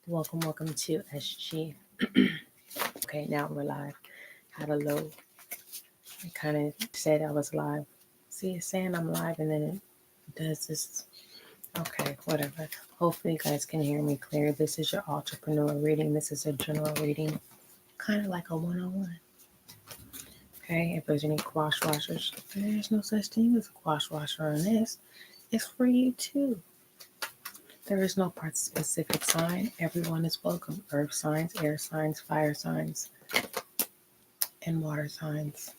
Welcome to SG. Okay, now we're live. Had a low. It kind of said I was live. See, it's saying I'm live and then it does this. Okay, whatever. Hopefully, you guys can hear me clear. This is your entrepreneur reading. This is a general reading, kind of like a one-on-one. Okay, if there's any quash washers, there's no such thing as a quash washer on this. It's for you too. There is no specific sign. Everyone is welcome. Earth signs, air signs, fire signs, and water signs.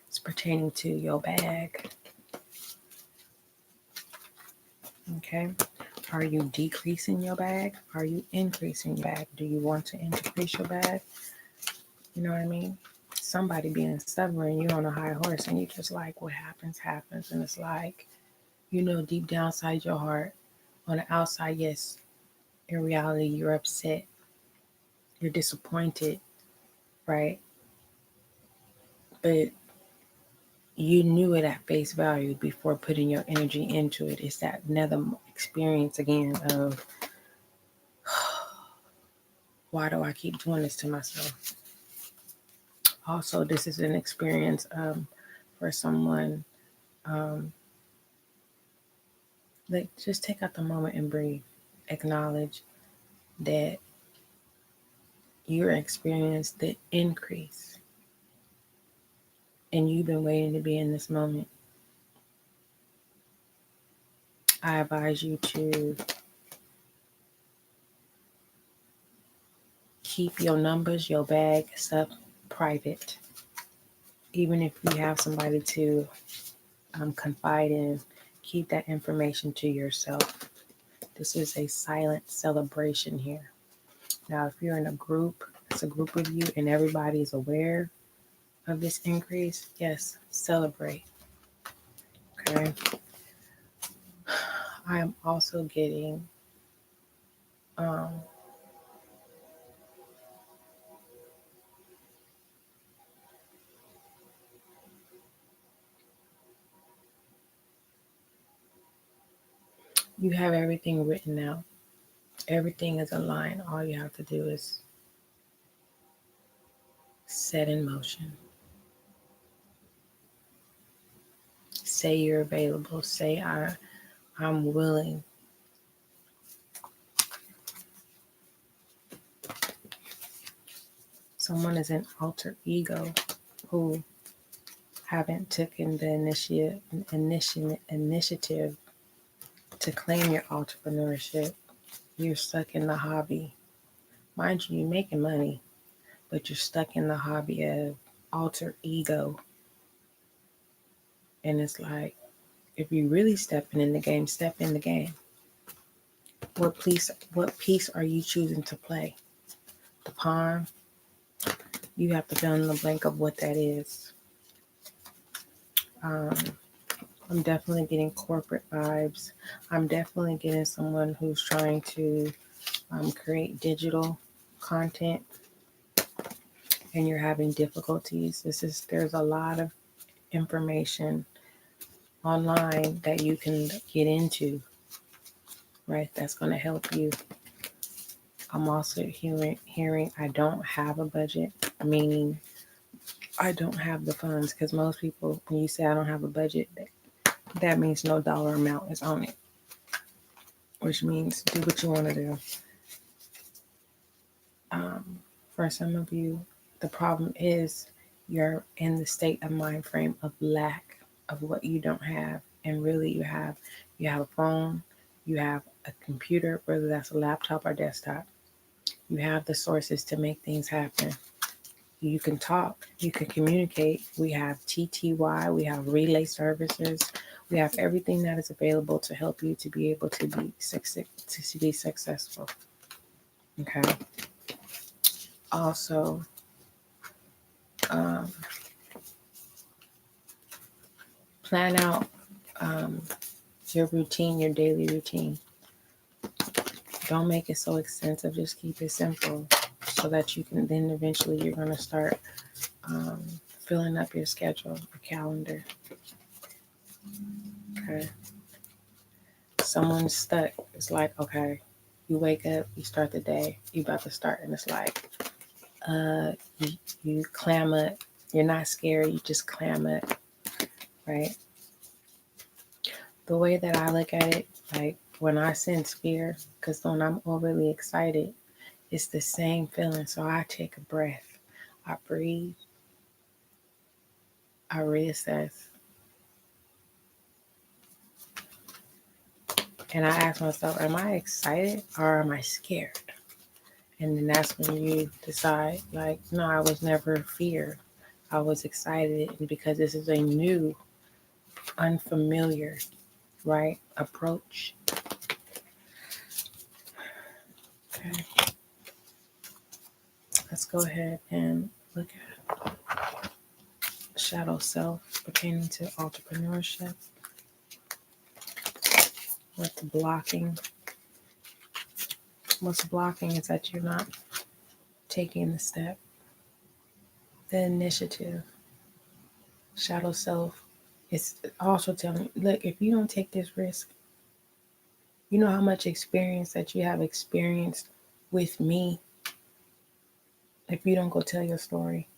It's pertaining to your bag. Okay. Are you decreasing your bag? Are you increasing your bag? Do you want to increase your bag? You know what I mean? Somebody being stubborn, you're on a high horse and you just like, what happens, happens. And it's like, deep down inside your heart, on the outside, yes, in reality, you're upset, you're disappointed, right? But you knew it at face value before putting your energy into it. It's that another experience again of why do I keep doing this to myself? Also, this is an experience for someone. Like, just take out the moment and breathe. Acknowledge that you're experiencing the increase, and you've been waiting to be in this moment. I advise you to keep your numbers, your bag, stuff private. Even if you have somebody to confide in, keep that information to yourself. This is a silent celebration here. Now, if you're in a group, it's a group of you and everybody's aware of this increase, yes, celebrate. Okay. I am also getting um, you have everything written out. Everything is aligned. All you have to do is set in motion. Say you're available. Say I'm willing. Someone is an alter ego who haven't taken the initiative to claim your entrepreneurship. You're stuck in the hobby. Mind you, you're making money, but you're stuck in the hobby of alter ego. And it's like, if you really stepping in the game, step in the game. What piece are you choosing to play? The pawn? You have to fill in the blank of what that is. Um, I'm definitely getting corporate vibes. I'm definitely getting someone who's trying to create digital content and you're having difficulties. There's a lot of information online that you can get into, right? That's going to help you. I'm also hearing I don't have a budget, meaning I don't have the funds, because most people, when you say I don't have a budget, that means no dollar amount is on it, which means do what you want to do. Um, for some of you, the problem is you're in the state of mind frame of lack of what you don't have, and really you have a phone, you have a computer, whether that's a laptop or desktop. You have the sources to make things happen. You can talk, you can communicate. We have TTY, we have relay services, we have everything that is available to help you to be able to be successful. Okay. Also, um, plan out your routine, your daily routine. Don't make it so extensive. Just keep it simple, so that you can then eventually you're going to start um, filling up your schedule, your calendar. Okay. Someone's stuck. It's like, okay, You wake up, you start the day, you about to start, and it's like, you clam up. You're not scared, you just clam up, right? The way that I look at it, like when I sense fear, because when I'm overly excited, it's the same feeling. So I take a breath, I breathe, I reassess, and I ask myself, am I excited or am I scared? And then that's when you decide, like, no, I was never feared. I was excited, and because this is a new, unfamiliar, right, approach. Okay. Let's go ahead and look at shadow self pertaining to entrepreneurship. What's blocking? What's blocking is that you're not taking the step, the initiative. Shadow self is also telling you, look, if you don't take this risk, you know how much experience that you have experienced with me. If you don't go tell your story,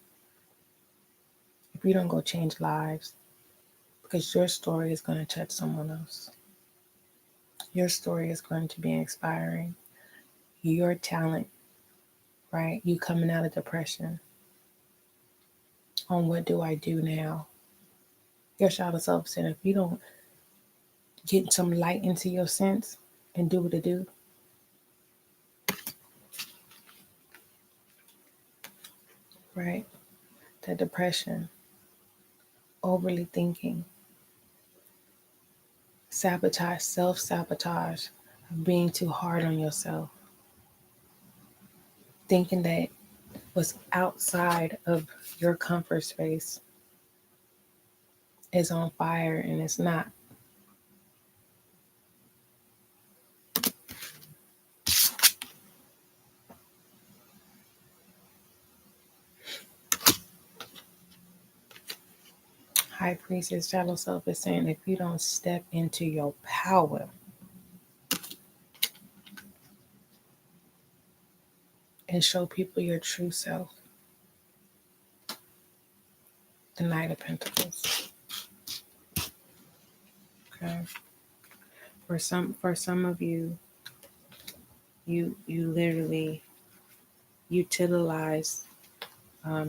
if you don't go change lives, because your story is going to touch someone else. Your story is going to be inspiring. Your talent, right? You coming out of depression. On what do I do now? Your shadow self said, if you don't get some light into your sense and do what it do, right? That depression, overly thinking, sabotage, self-sabotage, of being too hard on yourself, thinking that what's outside of your comfort space is on fire and it's not. High Priestess Shadow Self is saying, if you don't step into your power and show people your true self, the Knight of Pentacles. Okay. For some of you, you literally utilize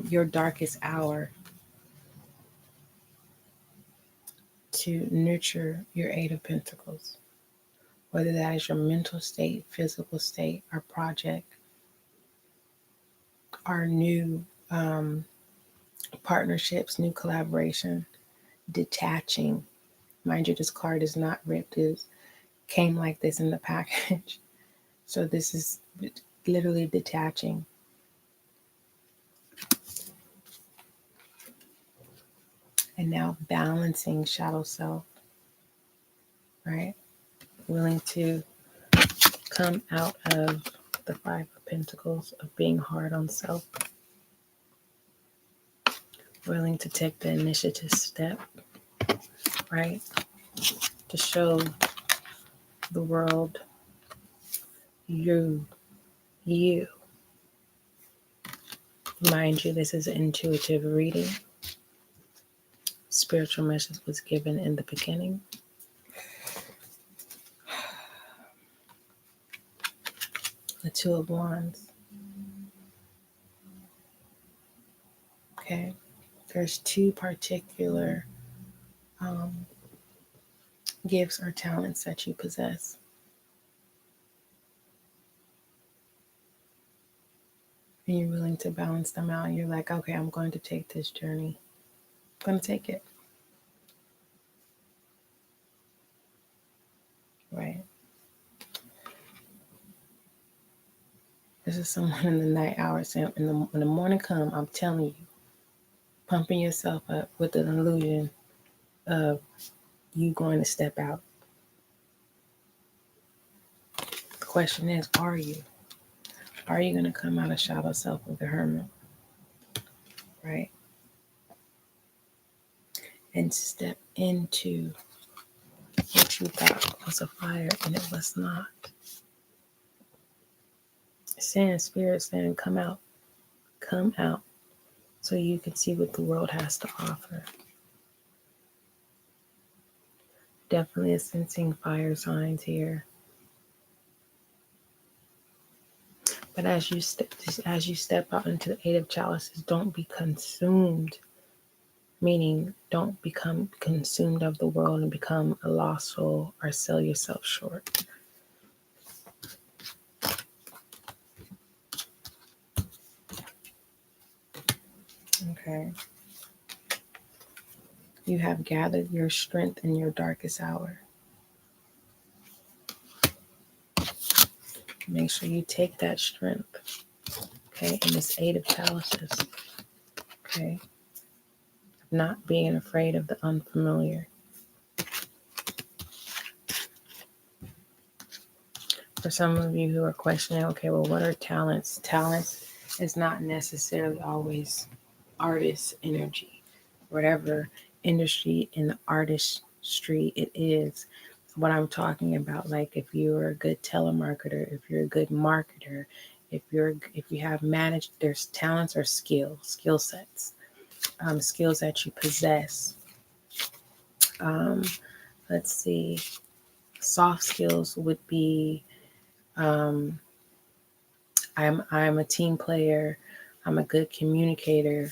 your darkest hour to nurture your Eight of Pentacles, whether that is your mental state, physical state, or project, or new partnerships, new collaboration, detaching. Mind you, this card is not ripped. It came like this in the package. So this is literally detaching. And now balancing shadow self, right? Willing to come out of the Five of Pentacles of being hard on self. Willing to take the initiative step, right? To show the world you. Mind you, this is an intuitive reading. Spiritual message was given in the beginning. The Two of Wands. Okay. There's two particular gifts or talents that you possess. And you're willing to balance them out. You're like, okay, I'm going to take this journey. I'm going to take it. Right. This is someone in the night hours saying, when the morning come, I'm telling you, pumping yourself up with an illusion of you going to step out. The question is, are you? Are you going to come out of shadow self of the hermit? Right? And step into what you thought was a fire and it was not. Saying, Spirit saying, come out, so you can see what the world has to offer. Definitely sensing fire signs here. But as you step out into the Eight of Chalices, don't be consumed. Meaning, don't become consumed of the world and become a lost soul or sell yourself short. Okay. You have gathered your strength in your darkest hour. Make sure you take that strength. Okay. And this Eight of Chalices. Okay. Not being afraid of the unfamiliar. For some of you who are questioning, okay, well, what are talents? Talents is not necessarily always artist energy. Whatever industry in the artistry it is, what I'm talking about, like if you're a good telemarketer, if you're a good marketer, if you have managed, there's talents or skill sets, skills that you possess. Let's see, soft skills would be I'm a team player, I'm a good communicator.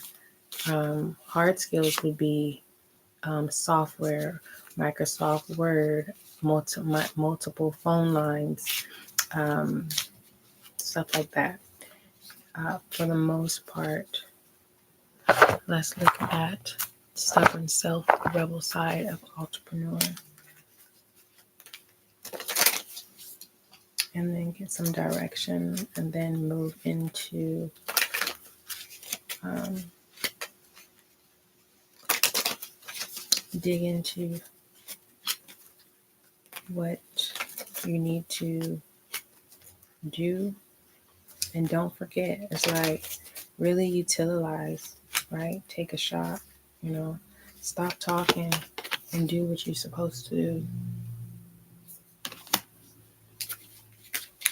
Hard skills would be software, Microsoft Word, multiple phone lines, um, stuff like that. For the most part, let's look at stubborn self, rebel side of entrepreneur, and then get some direction, and then move into um, dig into what you need to do. And don't forget, it's like really utilize, right? Take a shot, stop talking and do what you're supposed to do.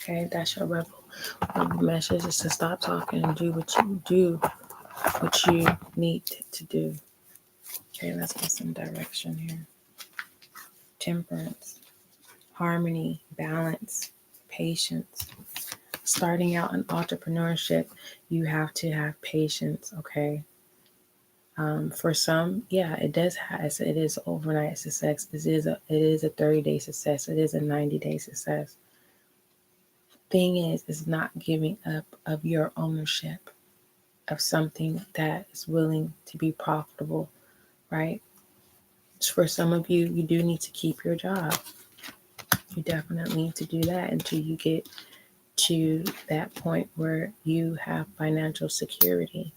Okay, that's your rebel. The message is to stop talking and do what you need to do. Okay, let's get some direction here. Temperance, harmony, balance, patience. Starting out in entrepreneurship, you have to have patience, okay? For some, yeah, it does have, it is overnight success. It is a 30-day success. It is a 90-day success. Thing is not giving up of your ownership of something that is willing to be profitable, right? For some of you, you do need to keep your job. You definitely need to do that until you get to that point where you have financial security,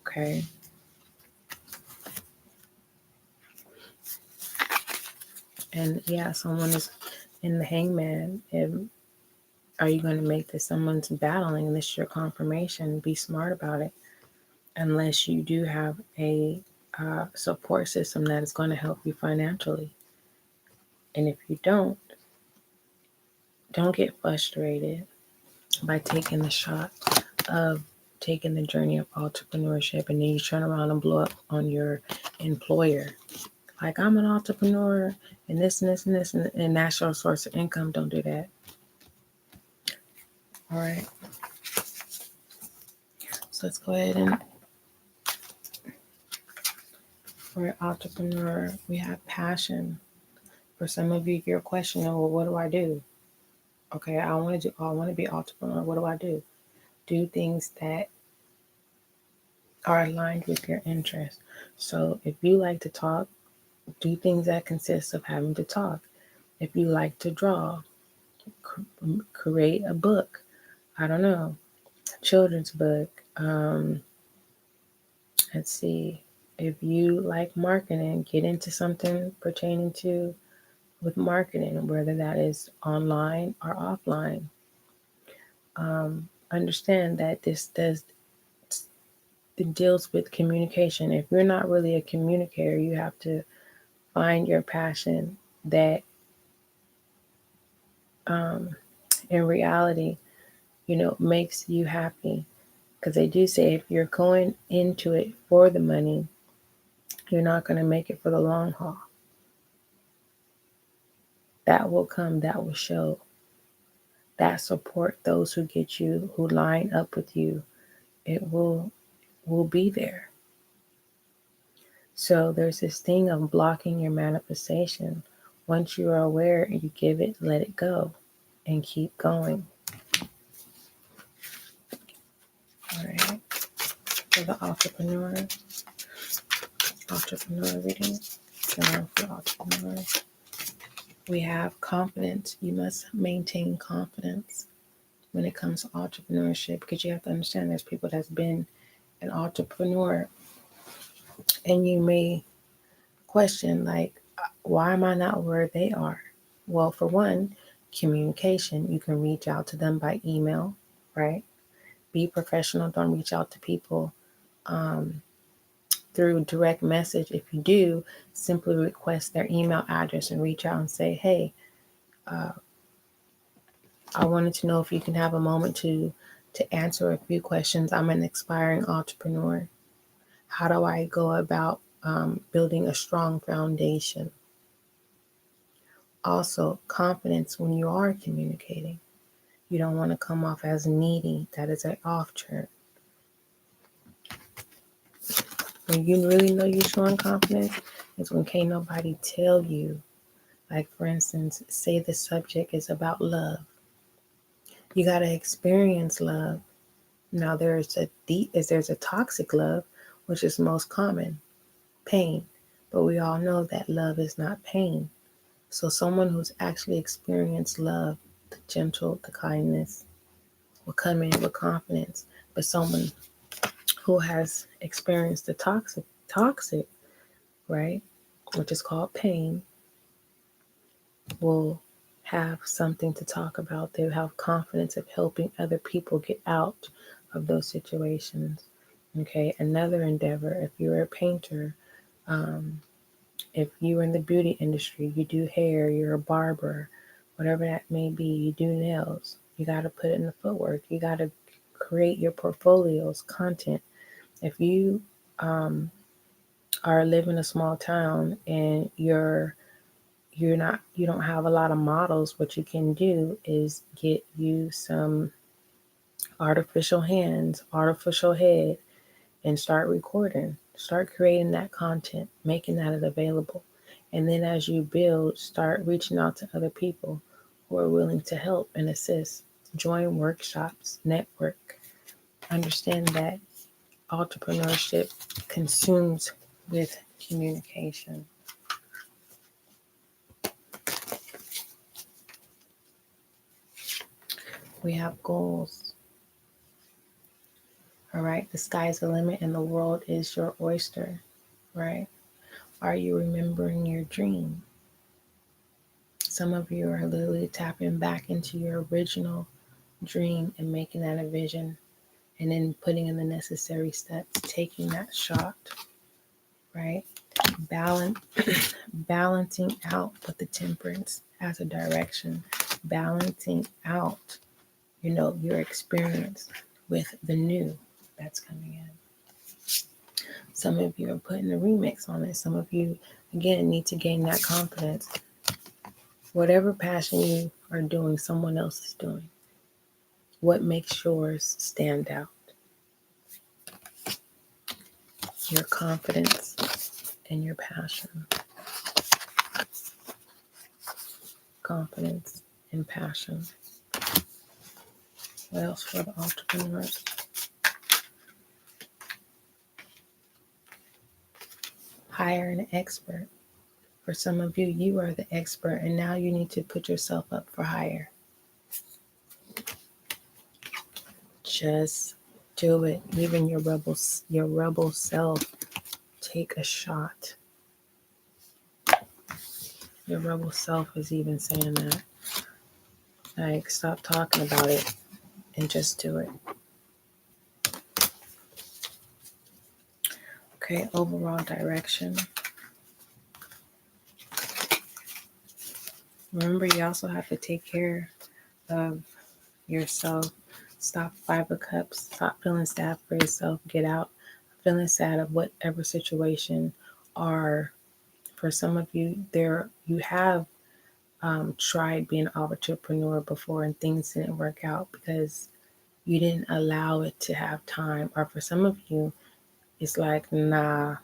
okay? And yeah, someone is in the hangman. And are you going to make this someone's battling? This is your confirmation. Be smart about it. Unless you do have a support system that is going to help you financially. And if you don't get frustrated by taking the shot of taking the journey of entrepreneurship and then you turn around and blow up on your employer. Like, I'm an entrepreneur and this and this and this, and that's your source of income. Don't do that. All right. So let's go ahead and for entrepreneur, we have passion. For some of you, you're questioning, well, what do I do? Okay, I want to be entrepreneur. What do I do? Do things that are aligned with your interests. So if you like to talk, do things that consist of having to talk. If you like to draw, create a book. I don't know, children's book. Let's see. If you like marketing, get into something pertaining to with marketing, whether that is online or offline. Understand that this it deals with communication. If you're not really a communicator, you have to find your passion that in reality makes you happy. Because they do say if you're going into it for the money, you're not going to make it for the long haul. That will come, that will show. That support, those who get you, who line up with you, it will be there. So there's this thing of blocking your manifestation. Once you are aware, you give it, let it go, and keep going. All right. For the entrepreneur reading. For entrepreneur, we have confidence. You must maintain confidence when it comes to entrepreneurship, because you have to understand there's people that's been an entrepreneur, and you may question, like, why am I not where they are? Well, for one, communication. You can reach out to them by email, right? Be professional. Don't reach out to people through direct message. If you do, simply request their email address and reach out and say, hey, I wanted to know if you can have a moment to answer a few questions. I'm an aspiring entrepreneur. How do I go about building a strong foundation? Also, confidence when you are communicating. You don't want to come off as needy. That is an off turn. When you really know you're showing confidence is when can't nobody tell you. Like, for instance, say the subject is about love. You got to experience love. Now, there's a toxic love, which is most common, pain. But we all know that love is not pain. So someone who's actually experienced love, the gentle, the kindness, will come in with confidence. But someone who has experienced the toxic, right, which is called pain, will have something to talk about. They'll have confidence of helping other people get out of those situations. Okay, another endeavor, if you're a painter, if you're in the beauty industry, you do hair, you're a barber, whatever that may be, you do nails, you got to put in the footwork. You got to create your portfolios, content. If you are live in a small town and you don't have a lot of models, what you can do is get you some artificial hands, artificial head, and start recording. Start creating that content, making that available. And then as you build, start reaching out to other people who are willing to help and assist. Join workshops, network. Understand that entrepreneurship consumes with communication. We have goals. All right, the sky's the limit and the world is your oyster, right? Are you remembering your dream? Some of you are literally tapping back into your original dream and making that a vision, and then putting in the necessary steps, taking that shot, right? Balance, balancing out with the temperance as a direction, balancing out, your experience with the new that's coming in. Some of you are putting a remix on it. Some of you, again, need to gain that confidence. Whatever passion you are doing, someone else is doing. What makes yours stand out? Your confidence and your passion. Confidence and passion. What else for the entrepreneurs? Hire an expert. For some of you, you are the expert, and now you need to put yourself up for hire. Just do it. Even your rebel self, take a shot. Your rebel self is even saying that. Like, stop talking about it and just do it. Okay, overall direction. Remember, you also have to take care of yourself. Stop 5 of Cups. Stop feeling sad for yourself. Get out feeling sad of whatever situation. Or for some of you, you have tried being an entrepreneur before and things didn't work out because you didn't allow it to have time. Or for some of you, it's like, nah,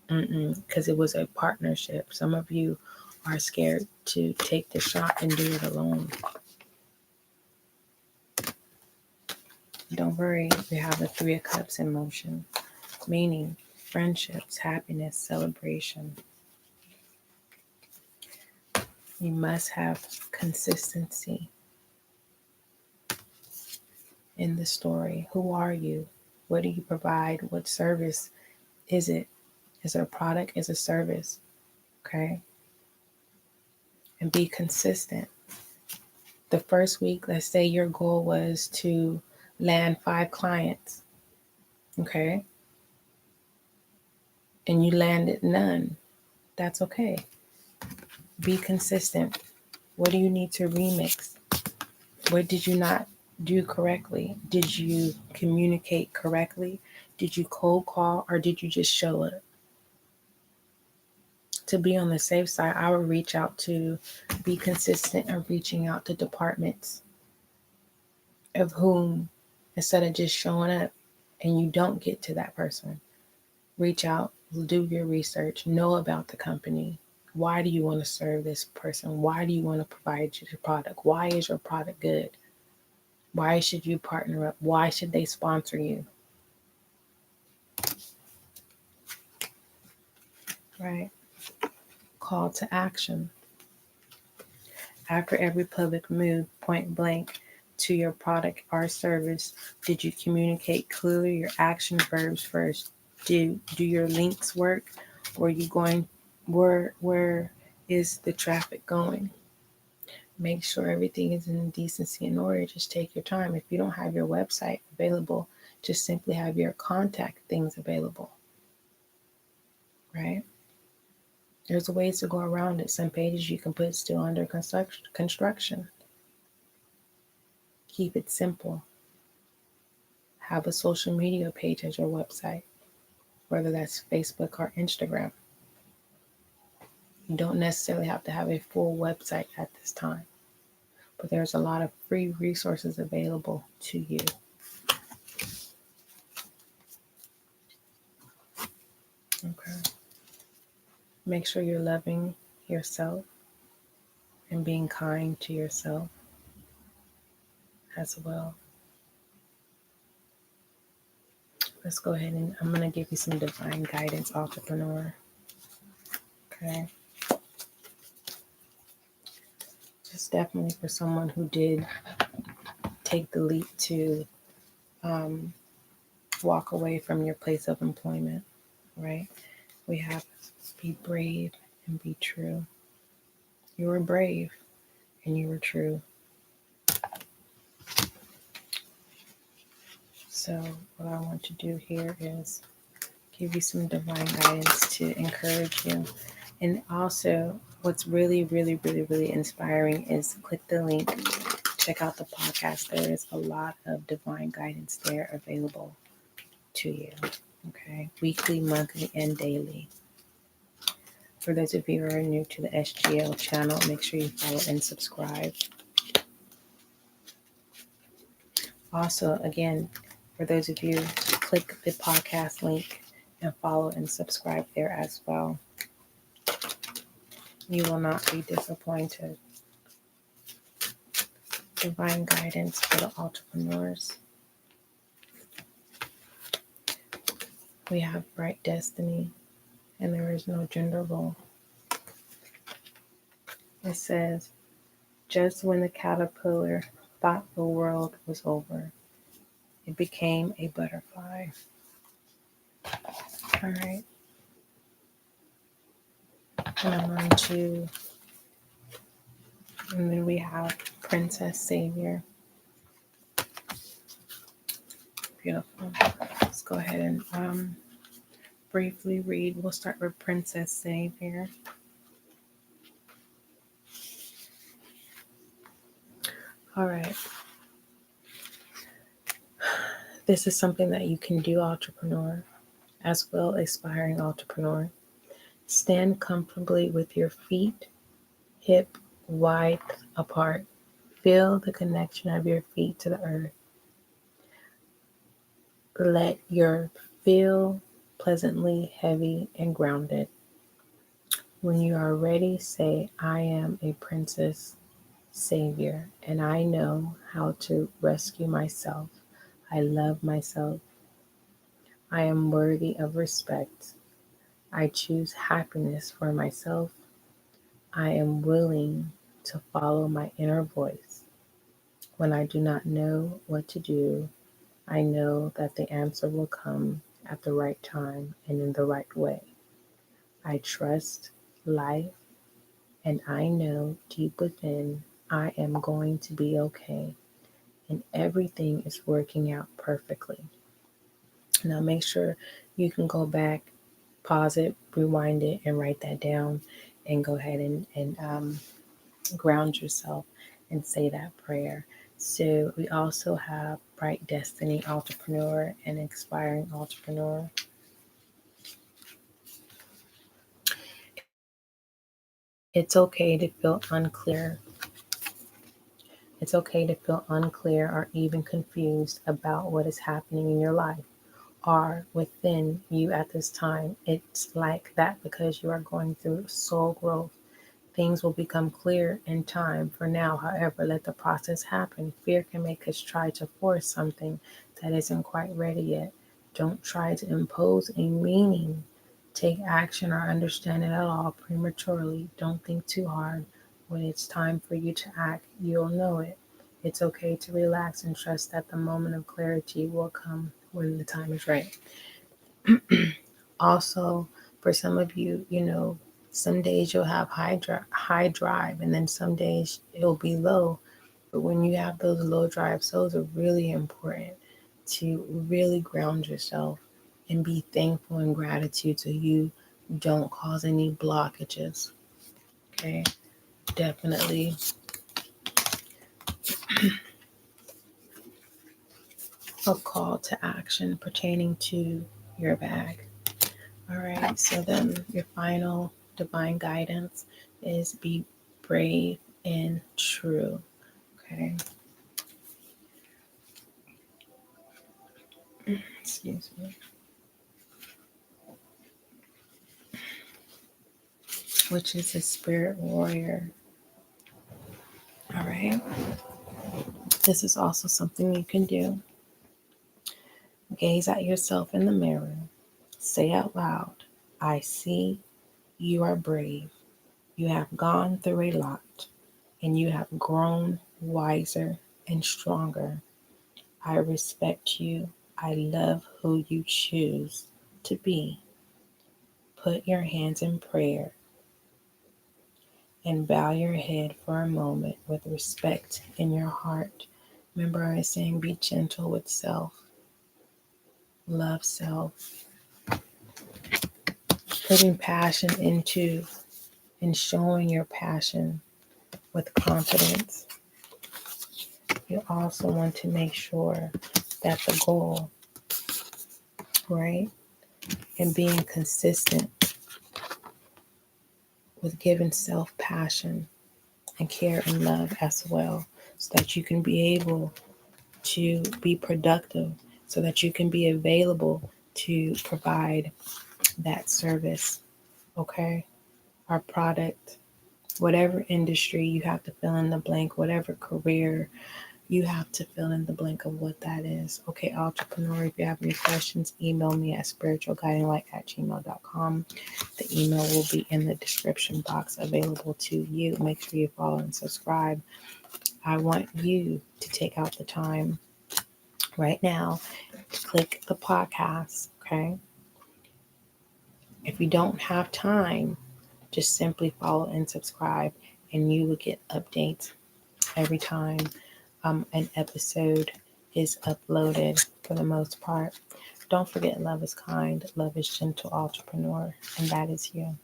because it was a partnership. Some of you are scared to take the shot and do it alone. Don't worry, we have the 3 of Cups in motion, meaning friendships, happiness, celebration. You must have consistency in the story. Who are you? What do you provide? What service is it? Is it a product? Is it a service? Okay. And be consistent. The first week, let's say your goal was to land 5 clients. Okay. And you landed none. That's okay. Be consistent. What do you need to remix? What did you not do correctly? Did you communicate correctly? Did you cold call or did you just show up? To be on the safe side, I would reach out to be consistent and reaching out to departments of whom, instead of just showing up and you don't get to that person, reach out, do your research, know about the company. Why do you want to serve this person? Why do you want to provide your product? Why is your product good? Why should you partner up? Why should they sponsor you? Right? Call to action. After every public move, point blank, to your product or service, did you communicate clearly your action verbs first? Do your links work? Where you going? Where is the traffic going? Make sure everything is in decency and order. Just take your time. If you don't have your website available, just simply have your contact things available. Right? There's ways to go around it. Some pages you can put still under construction. Keep it simple. Have a social media page as your website, whether that's Facebook or Instagram. You don't necessarily have to have a full website at this time, but there's a lot of free resources available to you. Okay. Make sure you're loving yourself and being kind to yourself as well. Let's go ahead and I'm going to give you some divine guidance, entrepreneur. Okay. Just definitely for someone who did take the leap to walk away from your place of employment, right? We have be brave and be true. You were brave and you were true. So what I want to do here is give you some divine guidance to encourage you. And also what's really, really, really, really inspiring is click the link, check out the podcast. There is a lot of divine guidance there available to you. Okay. Weekly, monthly, and daily. For those of you who are new to the SGL channel, make sure you follow and subscribe. Also, again, for those of you, click the podcast link and follow and subscribe there as well. You will not be disappointed. Divine guidance for the entrepreneurs. We have bright destiny, and there is no gender role. It says, just when the caterpillar thought the world was over, it became a butterfly. All right. And I'm on to, and then we have Princess Savior. Beautiful. Let's go ahead and briefly read. We'll start with Princess Savior. All right. This is something that you can do, entrepreneur, as well aspiring entrepreneur. Stand comfortably with your feet hip wide apart. Feel the connection of your feet to the earth. Let your feel pleasantly heavy and grounded. When you are ready, say, I am a princess savior, and I know how to rescue myself. I love myself. I am worthy of respect. I choose happiness for myself. I am willing to follow my inner voice. When I do not know what to do, I know that the answer will come at the right time and in the right way. I trust life, and I know deep within I am going to be okay, and everything is working out perfectly. Now, make sure you can go back, pause it, rewind it, and write that down, and go ahead and ground yourself and say that prayer. So, we also have Bright Destiny Entrepreneur and Expiring Entrepreneur. It's okay to feel unclear. It's okay to feel unclear or even confused about what is happening in your life or within you at this time. It's like that because you are going through soul growth. Things will become clear in time. For now, however, let the process happen. Fear can make us try to force something that isn't quite ready yet. Don't try to impose a meaning. Take action or understand it at all prematurely. Don't think too hard. When it's time for you to act, you'll know it. It's okay to relax and trust that the moment of clarity will come when the time is right. Also, for some of you, some days you'll have high drive, and then some days it'll be low. But when you have those low drives, those are really important to really ground yourself and be thankful and gratitude so you don't cause any blockages. Okay, definitely a call to action pertaining to your bag. All right, so then your final divine guidance is be brave and true. Okay, excuse me. Which is a spirit warrior. All right, this is also something you can do. Gaze at yourself in the mirror. Say out loud, I see you are brave. You have gone through a lot, and you have grown wiser and stronger. I respect you. I love who you choose to be. Put your hands in prayer and bow your head for a moment with respect in your heart. Remember, I was saying be gentle with self, love self, putting passion into and showing your passion with confidence. You also want to make sure that the goal, right, and being consistent with giving self passion and care and love as well, so that you can be able to be productive, so that you can be available to provide that service, okay? Our product, whatever industry, you have to fill in the blank, whatever career, you have to fill in the blank of what that is. Okay, entrepreneur, if you have any questions, email me at spiritualguidinglight@gmail.com. The email will be in the description box available to you. Make sure you follow and subscribe. I want you to take out the time right now to click the podcast, okay? If you don't have time, just simply follow and subscribe, and you will get updates every time an episode is uploaded for the most part. Don't forget, love is kind, love is gentle, entrepreneur, and that is you.